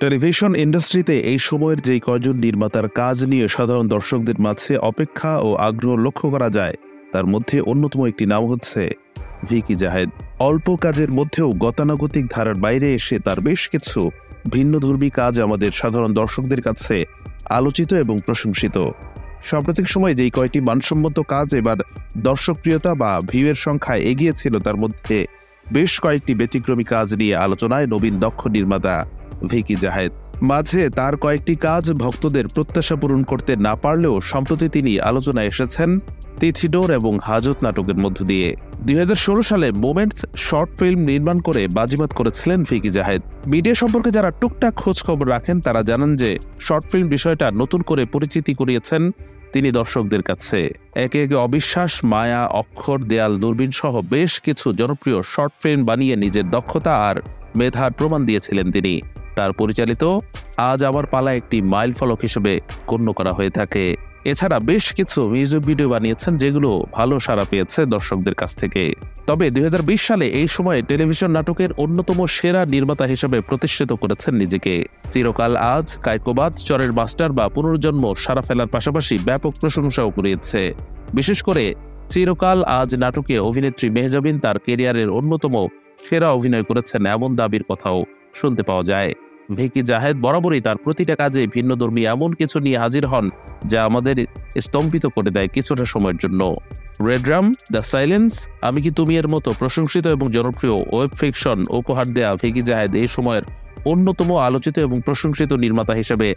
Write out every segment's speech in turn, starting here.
Television ইন্ডাস্ট্রিতে এই সময়ের যে কয়জন নির্মাতার কাজ নিয়ে সাধারণ দর্শকদের মাঝে অপেক্ষা ও আগ্রহ লক্ষ্য করা যায় তার মধ্যে অন্যতম একটি নাম হচ্ছে ভিকি জাহেদ। অল্প কাজের মধ্যেও গতানুগতিক ধারার বাইরে এসে তার বেশ কিছু ভিন্নধর্মী কাজ আমাদের সাধারণ দর্শকদের কাছে আলোচিত এবং প্রশংসিত। সাম্প্রতিক সময়ে যেই কয়টি মানসম্মত কাজ এবার দর্শকপ্রিয়তা বা ভিউয়ের সংখ্যায় এগিয়েছিল তার মধ্যে বেশ কয়েকটি ব্যতিক্রমী কাজ নিয়ে আলোচনায় নবীন দক্ষ নির্মাতা ভিকি জাহেদ। মাঝে তার কয়েকটি কাজ ভক্তদের প্রত্যাশা পূরণ করতে না পারলেও সম্প্রতি তিনি আলোচনায় এসেছেন তিথিডোর এবং হাজত নাটকের মধ্য দিয়ে। 2016 সালে মোমেন্টস শর্ট ফিল্ম নির্মাণ করে বাজিমাত করেছিলেন ভিকি জাহেদ। মিডিয়া সম্পর্কে যারা টুকটাক খোঁজ খবর রাখেন তারা জানান যে শর্ট ফিল্ম বিষয়টা নতুন করে পরিচিতি করিয়েছেন তিনি দর্শকদের কাছে। একে একে অবিশ্বাস, মায়া, অক্ষর, দেয়াল, দূরবীন সহ বেশ কিছু জনপ্রিয় শর্ট ফিল্ম বানিয়ে নিজের দক্ষতা আর মেধার প্রমাণ দিয়েছিলেন তিনি। তার পরিচালিত আজ আমার পালা একটি মাইল ফলক হিসেবে গণ্য করা হয়ে থাকে। এছাড়া বেশ কিছু মিউজিক ভিডিও বানিয়েছেন যেগুলো ভালো সাড়া পেয়েছে দর্শকদের কাছ থেকে। তবে 2020 সালে এই সময়ে টেলিভিশন নাটকের অন্যতম সেরা নির্মাতা হিসেবে প্রতিষ্ঠিত করেছেন নিজেকে। চিরকাল আজ, কায়কোবাদ, চরের মাস্টার বা পুনর্জন্ম সাড়া ফেলার পাশাপাশি ব্যাপক প্রশংসাও কুড়িয়েছে। বিশেষ করে চিরকাল আজ নাটকে অভিনেত্রী মেহজাবিন তার ক্যারিয়ারের অন্যতম সেরা অভিনয় করেছেন এমন দাবির কথাও শুনতে পাওয়া যায়। ভিকি জাহেদ বরাবরই তার প্রতিটা কাজে ভিন্নধর্মী এমন কিছু নিয়ে হাজির হন যা আমাদের স্তম্ভিত করে দেয় কিছুটা সময়ের জন্য। রেড ড্রাম, দ্য সাইলেন্স, আমি কি তুমি এর মতো প্রশংসিত এবং জনপ্রিয় ওয়েব ফিকশন উপহার দেয়া ভিকি জাহেদ এই সময়ের অন্যতম আলোচিত এবং প্রশংসিত নির্মাতা হিসেবে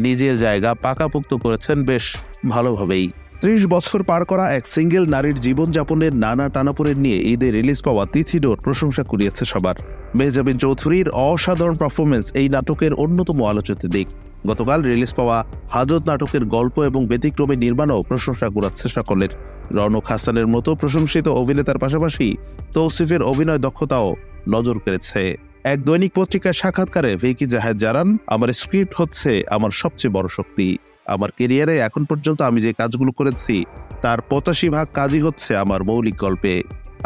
নিজের জায়গা পাকাপোক্ত করেছেন বেশ ভালোভাবেই। 30 বছর পার করা এক সিঙ্গেল নারীর জীবনযাপনের নানা টানাপোড়েন নিয়ে ঈদে রিলিজ পাওয়া তিথিডোর প্রশংসা কুড়িয়েছে সবার। মেহজাবিন চৌধুরীর অসাধারণ পারফরমেন্স এই নাটকের অন্যতম আলোচিত দিক। গতকাল রিলিজ পাওয়া হাজত নাটকের গল্প এবং ব্যতিক্রমী নির্মাণও প্রশংসা কুড়াচ্ছে সকলের। রওনক হাসানের মতো প্রশংসিত অভিনেতার পাশাপাশি তৌসিফের অভিনয় দক্ষতাও নজর কেড়েছে। এক দৈনিক পত্রিকার সাক্ষাৎকারে ভিকি জাহেদ জানান, আমার স্ক্রিপ্ট হচ্ছে আমার সবচেয়ে বড় শক্তি। আমার ক্যারিয়ারে এখন পর্যন্ত আমি যে কাজগুলো করেছি তার 85% কাজই হচ্ছে আমার মৌলিক গল্পে।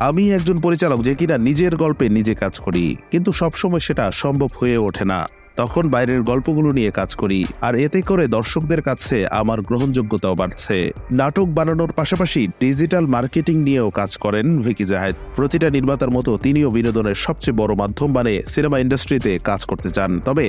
আমি একজন পরিচালক যে কিনা নিজের গল্পে নিজে কাজ করি, কিন্তু সবসময় সেটা সম্ভব হয়ে ওঠে না। তখন বাইরের গল্পগুলো নিয়ে কাজ করি, আর এতে করে দর্শকদের কাছে আমার গ্রহণযোগ্যতাও বাড়ছে। নাটক বানানোর পাশাপাশি ডিজিটাল মার্কেটিং নিয়েও কাজ করেন ভিকি জাহেদ। প্রতিটা নির্মাতার মতো তিনিও বিনোদনের সবচেয়ে বড় মাধ্যম মানে সিনেমা ইন্ডাস্ট্রিতে কাজ করতে চান। তবে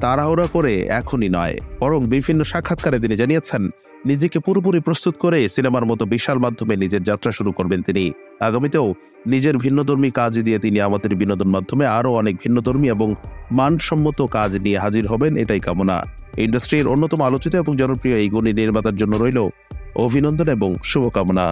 তাড়াহুড়া করে এখনই নয়, বরং বিভিন্ন সাক্ষাৎকারে তিনি জানিয়েছেন নিজেকে পুরোপুরি প্রস্তুত করে সিনেমার মতো বিশাল মাধ্যমে নিজের যাত্রা শুরু করবেন তিনি। আগামীতেও নিজের ভিন্নধর্মী কাজ দিয়ে তিনি আমাদের বিনোদন মাধ্যমে আরও অনেক ভিন্নধর্মী এবং মানসম্মত কাজ নিয়ে হাজির হবেন, এটাই কামনা। ইন্ডাস্ট্রির অন্যতম আলোচিত এবং জনপ্রিয় এই গুণী নির্মাতার জন্য রইল অভিনন্দন এবং শুভকামনা।